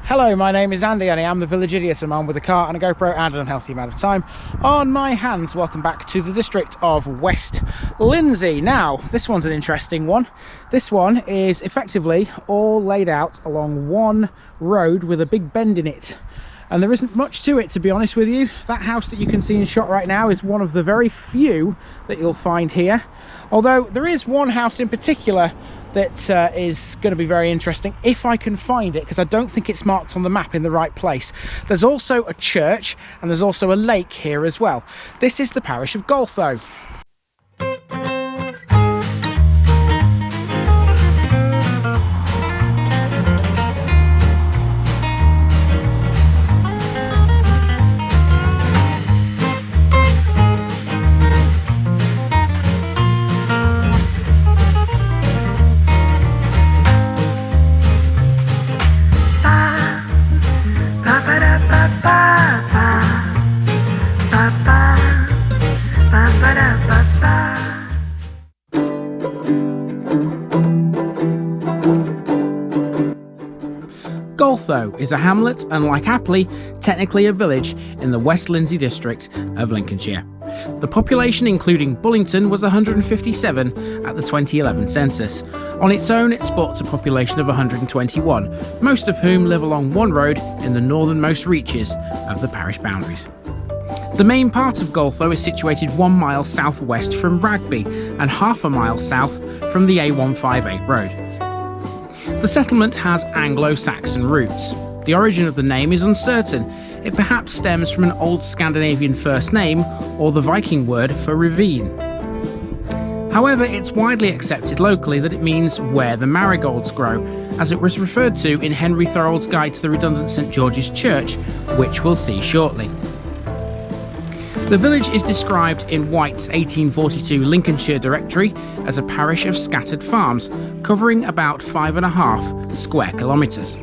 Hello, my name is Andy and I am the village idiot. I'm on with a car and a GoPro and an unhealthy amount of time on my hands. Welcome back to the district of West Lindsey. Now, this one's an interesting one. This one is effectively all laid out along one road with a big bend in it. And there isn't much to it, to be honest with you. That house that you can see in shot right now is one of the very few that you'll find here. Although there is one house in particular that is going to be very interesting if I can find it, because I don't think it's marked on the map in the right place. There's also a church and there's also a lake here as well. This is the parish of Goltho. Goltho is a hamlet and, like Apley, technically a village in the West Lindsey district of Lincolnshire. The population, including Bullington, was 157 at the 2011 census. On its own, it sports a population of 121, most of whom live along one road in the northernmost reaches of the parish boundaries. The main part of Goltho is situated 1 mile southwest from Wragby and half a mile south from the A158 road. The settlement has Anglo-Saxon roots. The origin of the name is uncertain. It perhaps stems from an Old Scandinavian first name or the Viking word for ravine. However, it's widely accepted locally that it means where the marigolds grow, as it was referred to in Henry Thorold's guide to the redundant St George's Church, which we'll see shortly. The village is described in White's 1842 Lincolnshire Directory as a parish of scattered farms, covering about 5.5 square kilometres.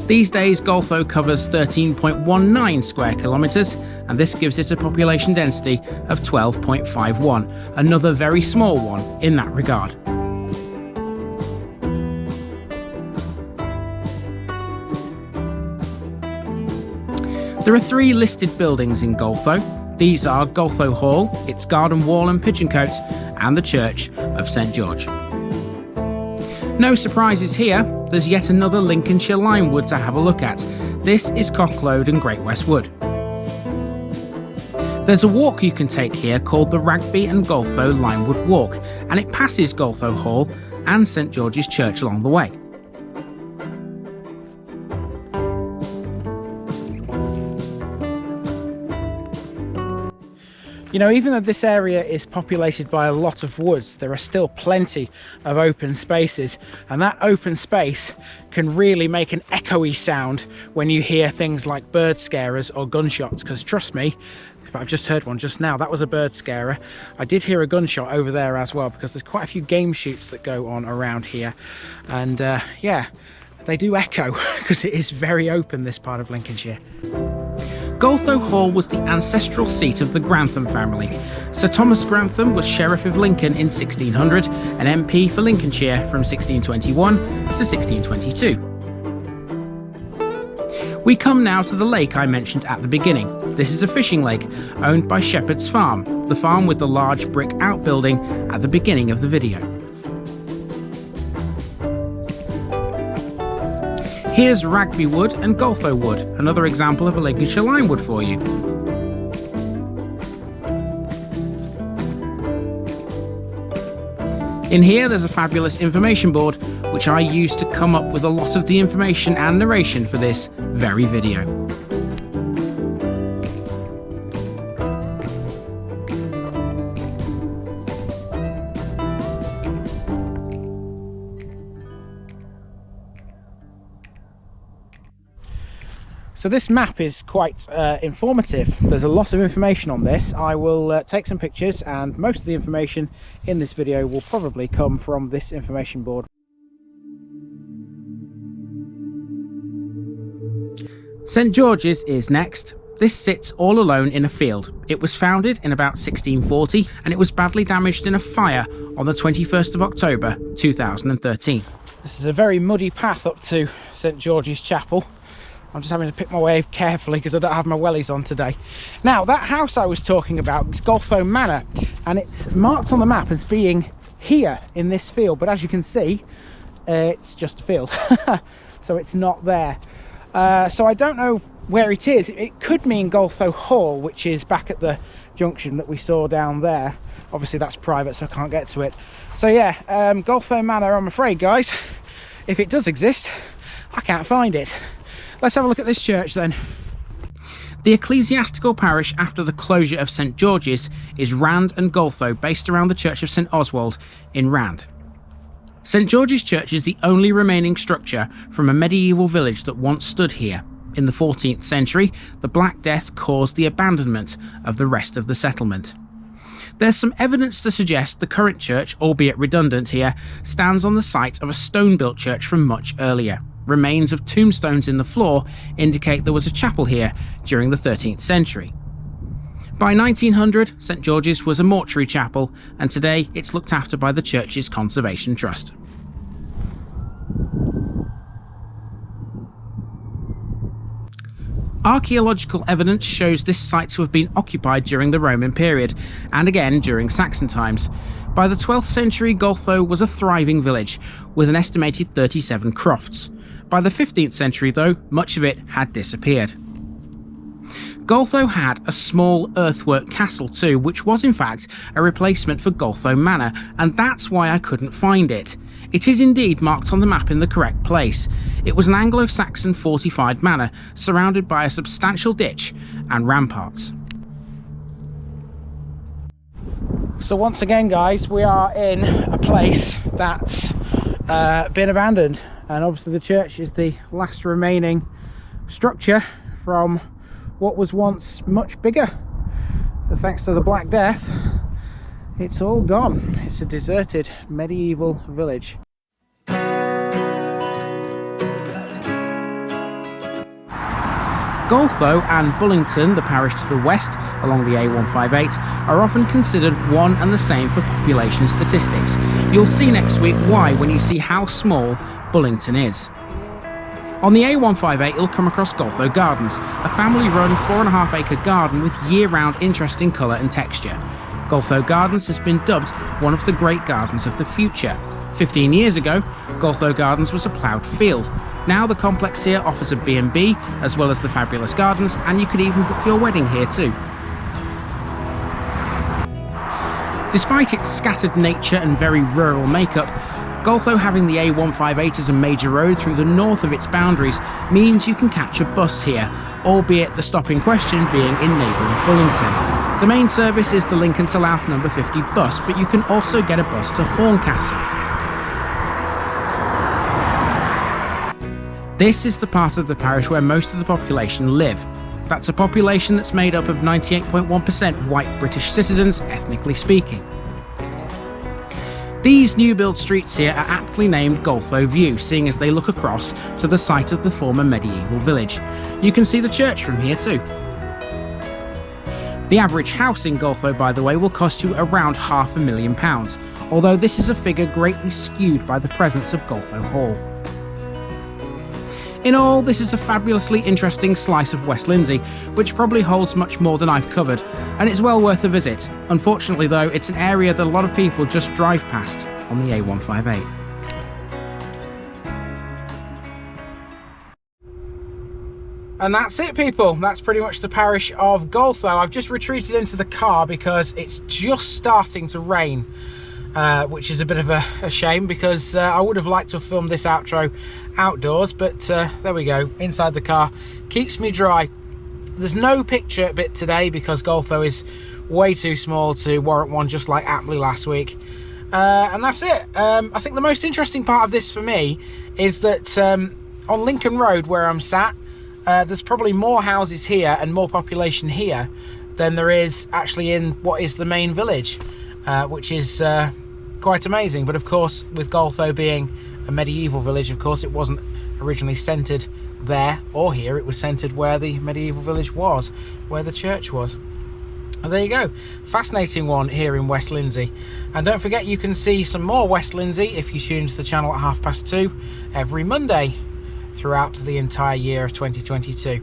These days, Goltho covers 13.19 square kilometres, and this gives it a population density of 12.51, another very small one in that regard. There are 3 listed buildings in Goltho. These are Goltho Hall, its garden wall and pigeon cote, and the Church of St George. No surprises here, there's yet another Lincolnshire Limewood to have a look at. This is Cocklode and Great West Wood. There's a walk you can take here called the Wragby and Goltho Limewood Walk, and it passes Goltho Hall and St George's Church along the way. You know, even though this area is populated by a lot of woods, there are still plenty of open spaces, and that open space can really make an echoey sound when you hear things like bird scarers or gunshots, because trust me, I've just heard one just now. That was a bird scarer. I did hear a gunshot over there as well, because there's quite a few game shoots that go on around here, and yeah, they do echo because it is very open, this part of Lincolnshire. Goltho Hall was the ancestral seat of the Grantham family. Sir Thomas Grantham was Sheriff of Lincoln in 1600 and MP for Lincolnshire from 1621 to 1622. We come now to the lake I mentioned at the beginning. This is a fishing lake owned by Shepherd's Farm, the farm with the large brick outbuilding at the beginning of the video. Here's Wragby Wood and Goltho Wood, another example of a Lincolnshire Limewood for you. In here there's a fabulous information board which I used to come up with a lot of the information and narration for this very video. So this map is quite informative. There's a lot of information on this. I will take some pictures, and most of the information in this video will probably come from this information board. St George's is next. This sits all alone in a field. It was founded in about 1640 and it was badly damaged in a fire on the 21st of October 2013. This is a very muddy path up to St George's Chapel. I'm just having to pick my way carefully because I don't have my wellies on today. Now, that house I was talking about is Goltho Manor, and it's marked on the map as being here in this field, but as you can see, it's just a field. So it's not there. So I don't know where it is. It could mean Goltho Hall, which is back at the junction that we saw down there. Obviously that's private, so I can't get to it. So yeah, Goltho Manor, I'm afraid, guys, if it does exist, I can't find it. Let's have a look at this church then. The ecclesiastical parish after the closure of St George's is Rand and Goltho, based around the Church of St Oswald in Rand. St George's Church is the only remaining structure from a medieval village that once stood here. In the 14th century, the Black Death caused the abandonment of the rest of the settlement. There's some evidence to suggest the current church, albeit redundant here, stands on the site of a stone-built church from much earlier. Remains of tombstones in the floor indicate there was a chapel here during the 13th century. By 1900, St George's was a mortuary chapel, and today it's looked after by the church's Conservation Trust. Archaeological evidence shows this site to have been occupied during the Roman period, and again during Saxon times. By the 12th century, Goltho was a thriving village, with an estimated 37 crofts. By the 15th century, though, much of it had disappeared. Goltho had a small earthwork castle too, which was in fact a replacement for Goltho Manor, and that's why I couldn't find it. It is indeed marked on the map in the correct place. It was an Anglo-Saxon fortified manor, surrounded by a substantial ditch and ramparts. So once again, guys, we are in a place that's been abandoned, and obviously the church is the last remaining structure from what was once much bigger. But thanks to the Black Death, it's all gone. It's a deserted medieval village. Goltho and Bullington, the parish to the west along the A158, are often considered one and the same for population statistics. You'll see next week why when you see how small Bullington is. On the A158 you'll come across Goltho Gardens, a family-run 4.5 acre garden with year-round interesting colour and texture. Goltho Gardens has been dubbed one of the great gardens of the future. 15 years ago, Goltho Gardens was a ploughed field. Now the complex here offers a B&B as well as the fabulous gardens, and you could even book your wedding here too. Despite its scattered nature and very rural makeup, Goltho having the A158 as a major road through the north of its boundaries means you can catch a bus here, albeit the stop in question being in neighbouring Bullington. The main service is the Lincoln to Louth number 50 bus, but you can also get a bus to Horncastle. This is the part of the parish where most of the population live. That's a population that's made up of 98.1% white British citizens, ethnically speaking. These new build streets here are aptly named Goltho View, seeing as they look across to the site of the former medieval village. You can see the church from here too. The average house in Goltho, by the way, will cost you around £500,000, although this is a figure greatly skewed by the presence of Goltho Hall. In all, this is a fabulously interesting slice of West Lindsey, which probably holds much more than I've covered, and it's well worth a visit. Unfortunately though, it's an area that a lot of people just drive past on the A158. And that's it, people. That's pretty much the parish of Goltho. I've just retreated into the car because it's just starting to rain. Which is a bit of a shame, because I would have liked to have filmed this outro outdoors, but there we go, inside the car. Keeps me dry. There's no picture bit today because Goltho is way too small to warrant one, just like Apley last week. And that's it. I think the most interesting part of this for me is that on Lincoln Road, where I'm sat, there's probably more houses here and more population here than there is actually in what is the main village, which is quite amazing. But of course, with Goltho being a medieval village, of course it wasn't originally centered there or here. It was centered where the medieval village was, where the church was. And there you go, fascinating one here in West Lindsey. And don't forget, you can see some more West Lindsey if you tune to the channel at 2:30 every Monday throughout the entire year of 2022.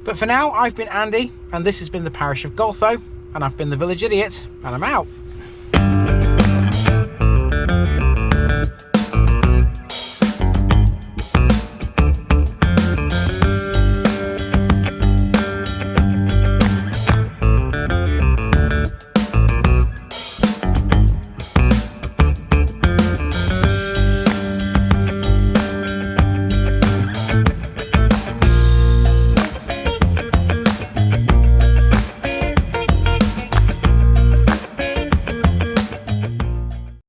But for now, I've been Andy, and this has been the Parish of Goltho, and I've been the Village Idiot, and I'm out.